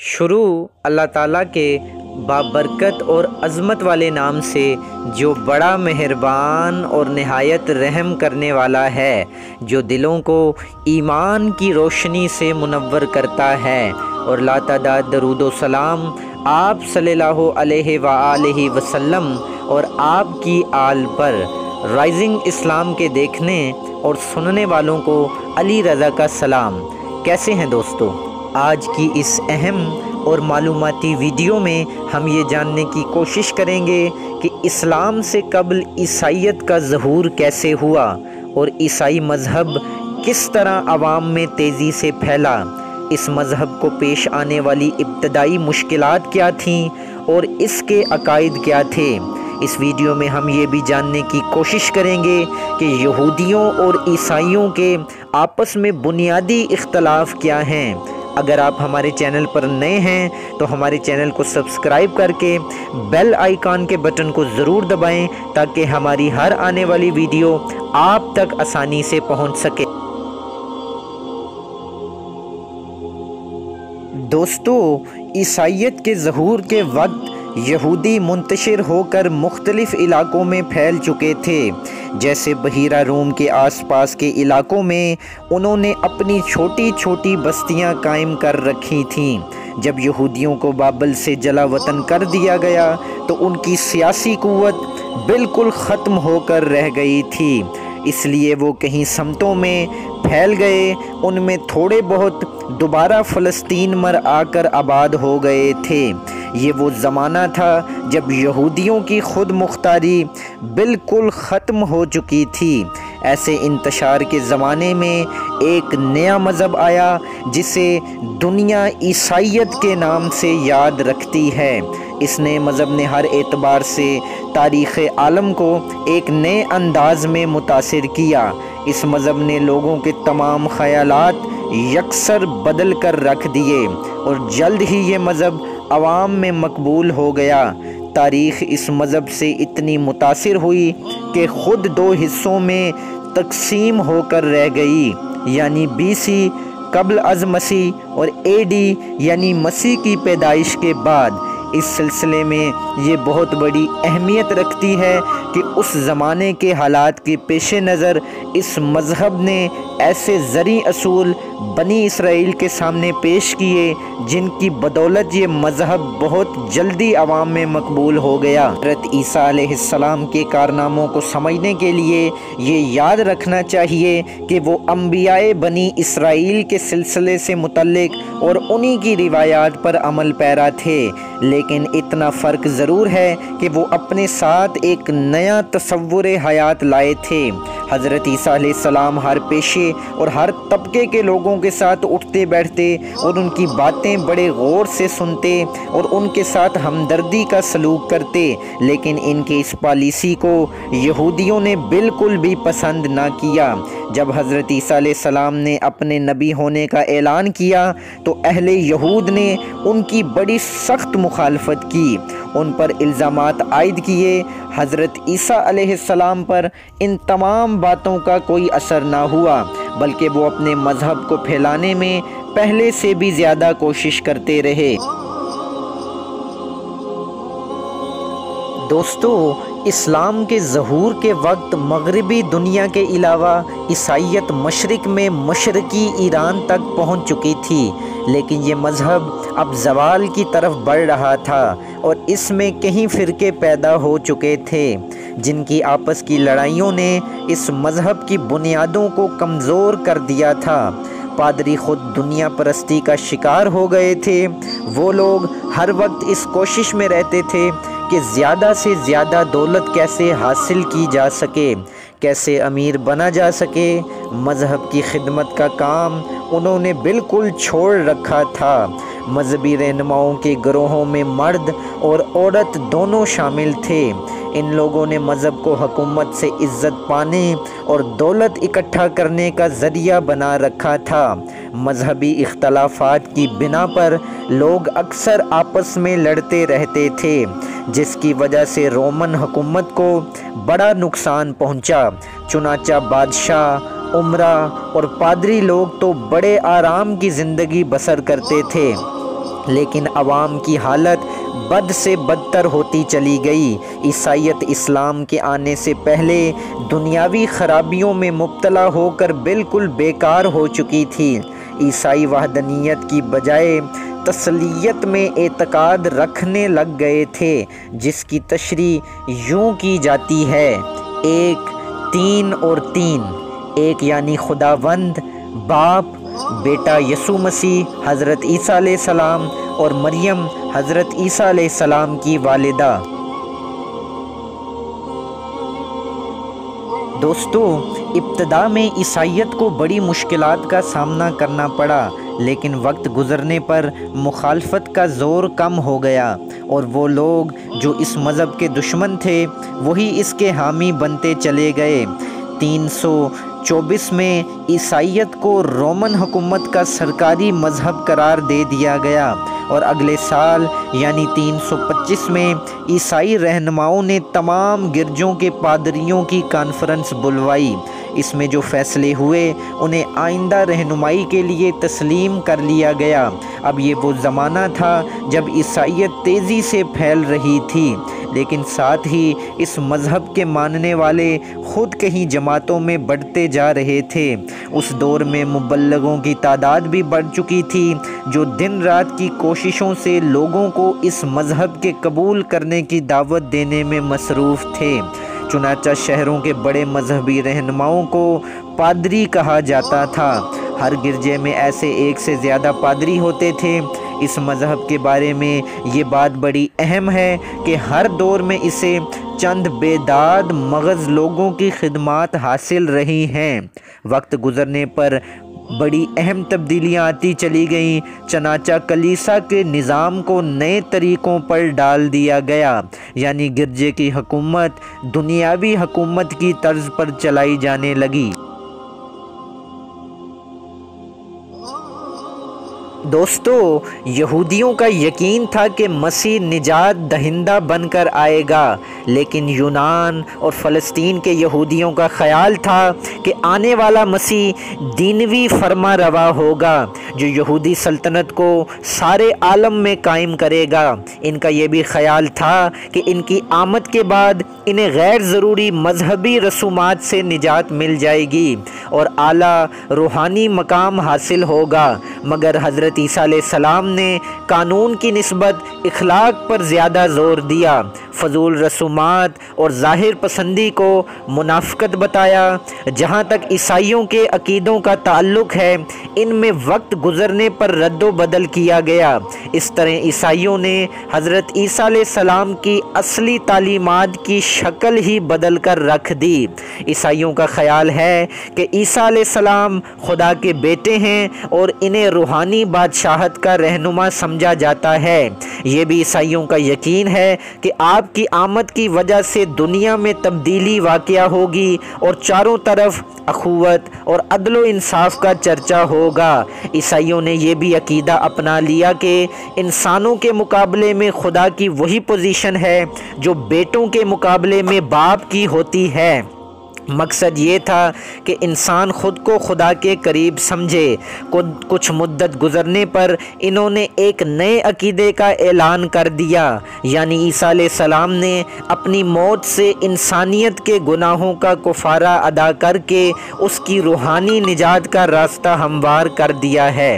شروع اللہ تعالیٰ کے بابرکت اور عظمت والے نام سے جو بڑا مہربان اور نہایت رحم کرنے والا ہے، جو دلوں کو ایمان کی روشنی سے منور کرتا ہے، اور لاتعداد درود و سلام آپ صلی اللہ علیہ وآلہ وسلم اور آپ کی آل پر، رائزنگ اسلام کے دیکھنے اور سننے والوں کو علی رضا کا سلام۔ کیسے ہیں دوستو؟ آج کی اس اہم اور معلوماتی ویڈیو میں ہم یہ جاننے کی کوشش کریں گے کہ اسلام سے قبل عیسائیت کا ظہور کیسے ہوا اور عیسائی مذہب کس طرح عوام میں تیزی سے پھیلا، اس مذہب کو پیش آنے والی ابتدائی مشکلات کیا تھیں اور اس کے عقائد کیا تھے۔ اس ویڈیو میں ہم یہ بھی جاننے کی کوشش کریں گے کہ یہودیوں اور عیسائیوں کے آپس میں بنیادی اختلاف کیا ہیں۔ اگر آپ ہمارے چینل پر نئے ہیں تو ہمارے چینل کو سبسکرائب کر کے بیل آئیکن کے بٹن کو ضرور دبائیں تاکہ ہماری ہر آنے والی ویڈیو آپ تک آسانی سے پہنچ سکے۔ دوستو، عیسائیت کے ظہور کے وقت یہودی منتشر ہو کر مختلف علاقوں میں پھیل چکے تھے، جیسے بحیرہ روم کے آس پاس کے علاقوں میں انہوں نے اپنی چھوٹی چھوٹی بستیاں قائم کر رکھی تھیں۔ جب یہودیوں کو بابل سے جلا وطن کر دیا گیا تو ان کی سیاسی قوت بالکل ختم ہو کر رہ گئی تھی، اس لیے وہ کہیں سمتوں میں پھیل گئے، ان میں تھوڑے بہت دوبارہ فلسطین میں آ کر آباد ہو گئے تھے۔ یہ وہ زمانہ تھا جب یہودیوں کی خود مختاری بالکل ختم ہو چکی تھی۔ ایسے انتشار کے زمانے میں ایک نیا مذہب آیا جسے دنیا عیسائیت کے نام سے یاد رکھتی ہے۔ اس نئے مذہب نے ہر اعتبار سے تاریخ عالم کو ایک نئے انداز میں متاثر کیا۔ اس مذہب نے لوگوں کے تمام خیالات یکسر بدل کر رکھ دیے اور جلد ہی یہ مذہب عوام میں مقبول ہو گیا۔ تاریخ اس مذہب سے اتنی متاثر ہوئی کہ خود دو حصوں میں تقسیم ہو کر رہ گئی، یعنی BC قبل از مسیح اور AD یعنی مسیح کی پیدائش کے بعد۔ اس سلسلے میں یہ بہت بڑی اہمیت رکھتی ہے کہ اس زمانے کے حالات کے پیش نظر اس مذہب نے ایسے زرعی اصول بنی اسرائیل کے سامنے پیش کیے جن کی بدولت یہ مذہب بہت جلدی عوام میں مقبول ہو گیا۔ حضرت عیسیٰ علیہ السلام کے کارناموں کو سمجھنے کے لیے یہ یاد رکھنا چاہیے کہ وہ انبیاء بنی اسرائیل کے سلسلے سے متعلق اور انہی کی روایات پر عمل پیرا تھے، لیکن اتنا فرق ضرور ہے کہ وہ اپنے ساتھ ایک نیا تصور حیات لائے تھے۔ حضرت عیسیٰ علیہ السلام ہر پیشے اور ہر طبقے کے لوگوں کے ساتھ اٹھتے بیٹھتے اور ان کی باتیں بڑے غور سے سنتے اور ان کے ساتھ ہمدردی کا سلوک کرتے، لیکن ان کی اس پالیسی کو یہودیوں نے بالکل بھی پسند نہ کیا۔ جب حضرت عیسیٰ علیہ السلام نے اپنے نبی ہونے کا اعلان کیا تو اہل یہود نے ان کی بڑی سخت مخالفت کی، ان پر الزامات عائد کیے۔ حضرت عیسیٰ علیہ السلام پر ان تمام باتوں کا کوئی اثر نہ ہوا، بلکہ وہ اپنے مذہب کو پھیلانے میں پہلے سے بھی زیادہ کوشش کرتے رہے۔ دوستو، اسلام کے ظہور کے وقت مغربی دنیا کے علاوہ عیسائیت مشرق میں مشرقی ایران تک پہنچ چکی تھی، لیکن یہ مذہب اب زوال کی طرف بڑھ رہا تھا اور اس میں کئی فرقے پیدا ہو چکے تھے جن کی آپس کی لڑائیوں نے اس مذہب کی بنیادوں کو کمزور کر دیا تھا۔ پادری خود دنیا پرستی کا شکار ہو گئے تھے۔ وہ لوگ ہر وقت اس کوشش میں رہتے تھے کہ زیادہ سے زیادہ دولت کیسے حاصل کی جا سکے، کیسے امیر بنا جا سکے۔ مذہب کی خدمت کا کام انہوں نے بالکل چھوڑ رکھا تھا۔ مذہبی رہنماؤں کے گروہوں میں مرد اور عورت دونوں شامل تھے۔ ان لوگوں نے مذہب کو حکومت سے عزت پانے اور دولت اکٹھا کرنے کا ذریعہ بنا رکھا تھا۔ مذہبی اختلافات کی بنا پر لوگ اکثر آپس میں لڑتے رہتے تھے، جس کی وجہ سے رومن حکومت کو بڑا نقصان پہنچا۔ چنانچہ بادشاہ، عمرہ اور پادری لوگ تو بڑے آرام کی زندگی بسر کرتے تھے، لیکن عوام کی حالت بد سے بدتر ہوتی چلی گئی۔ عیسائیت اسلام کے آنے سے پہلے دنیاوی خرابیوں میں مبتلا ہو کر بالکل بیکار ہو چکی تھی۔ عیسائی وحدانیت کی بجائے تثلیث میں اعتقاد رکھنے لگ گئے تھے، جس کی تشریح یوں کی جاتی ہے: ایک، تین اور تین۔ ایک یعنی خداوند باپ، بیٹا یسوع مسیح حضرت عیسیٰ علیہ السلام اور مریم حضرت عیسیٰ علیہ السلام کی والدہ۔ دوستو، ابتدا میں عیسائیت کو بڑی مشکلات کا سامنا کرنا پڑا، لیکن وقت گزرنے پر مخالفت کا زور کم ہو گیا اور وہ لوگ جو اس مذہب کے دشمن تھے وہی اس کے حامی بنتے چلے گئے۔ 324 میں عیسائیت کو رومن حکومت کا سرکاری مذہب قرار دے دیا گیا اور اگلے سال یعنی 325 میں عیسائی رہنماؤں نے تمام گرجوں کے پادریوں کی کانفرنس بلوائی۔ اس میں جو فیصلے ہوئے انہیں آئندہ رہنمائی کے لیے تسلیم کر لیا گیا۔ اب یہ وہ زمانہ تھا جب عیسائیت تیزی سے پھیل رہی تھی، لیکن ساتھ ہی اس مذہب کے ماننے والے خود کہیں جماعتوں میں بڑھتے جا رہے تھے۔ اس دور میں مبلغوں کی تعداد بھی بڑھ چکی تھی، جو دن رات کی کوششوں سے لوگوں کو اس مذہب کے قبول کرنے کی دعوت دینے میں مصروف تھے۔ چنانچہ شہروں کے بڑے مذہبی رہنماؤں کو پادری کہا جاتا تھا۔ ہر گرجے میں ایسے ایک سے زیادہ پادری ہوتے تھے۔ اس مذہب کے بارے میں یہ بات بڑی اہم ہے کہ ہر دور میں اسے چند بیداد مغز لوگوں کی خدمات حاصل رہی ہیں۔ وقت گزرنے پر بڑی اہم تبدیلیاں آتی چلی گئیں، چنانچہ کلیسا کے نظام کو نئے طریقوں پر ڈال دیا گیا، یعنی گرجے کی حکومت دنیاوی حکومت کی طرز پر چلائی جانے لگی۔ دوستو، یہودیوں کا یقین تھا کہ مسیح نجات دہندہ بن کر آئے گا، لیکن یونان اور فلسطین کے یہودیوں کا خیال تھا کہ آنے والا مسیح دینوی فرما روا ہوگا جو یہودی سلطنت کو سارے عالم میں قائم کرے گا۔ ان کا یہ بھی خیال تھا کہ ان کی آمد کے بعد انہیں غیر ضروری مذہبی رسومات سے نجات مل جائے گی اور اعلیٰ روحانی مقام حاصل ہوگا، مگر حضرت عیسیٰ علیہ السلام نے قانون کی نسبت اخلاق پر زیادہ زور دیا، فضول رسومات اور ظاہر پسندی کو منافقت بتایا۔ جہاں تک عیسائیوں کے عقیدوں کا تعلق ہے، ان میں وقت گزرنے پر رد و بدل کیا گیا۔ اس طرح عیسائیوں نے حضرت عیسیٰ علیہ السلام کی اصلی تعلیمات کی شکل ہی بدل کر رکھ دی۔ عیسائیوں کا خیال ہے کہ عیسیٰ علیہ السلام خدا کے بیٹے ہیں اور انہیں روحانی بادشاہت کا رہنما سمجھا جاتا ہے۔ یہ بھی عیسائیوں کا یقین ہے کہ آپ کی آمد کی وجہ سے دنیا میں تبدیلی واقع ہوگی اور چاروں طرف اخوت اور عدل و انصاف کا چرچا ہوگا۔ عیسائیوں نے یہ بھی عقیدہ اپنا لیا کہ انسانوں کے مقابلے میں خدا کی وہی پوزیشن ہے جو بیٹوں کے مقابلے میں باپ کی ہوتی ہے۔ مقصد یہ تھا کہ انسان خود کو خدا کے قریب سمجھے۔ کچھ مدت گزرنے پر انہوں نے ایک نئے عقیدے کا اعلان کر دیا، یعنی عیسیٰ علیہ السلام نے اپنی موت سے انسانیت کے گناہوں کا کفارہ ادا کر کے اس کی روحانی نجات کا راستہ ہموار کر دیا ہے۔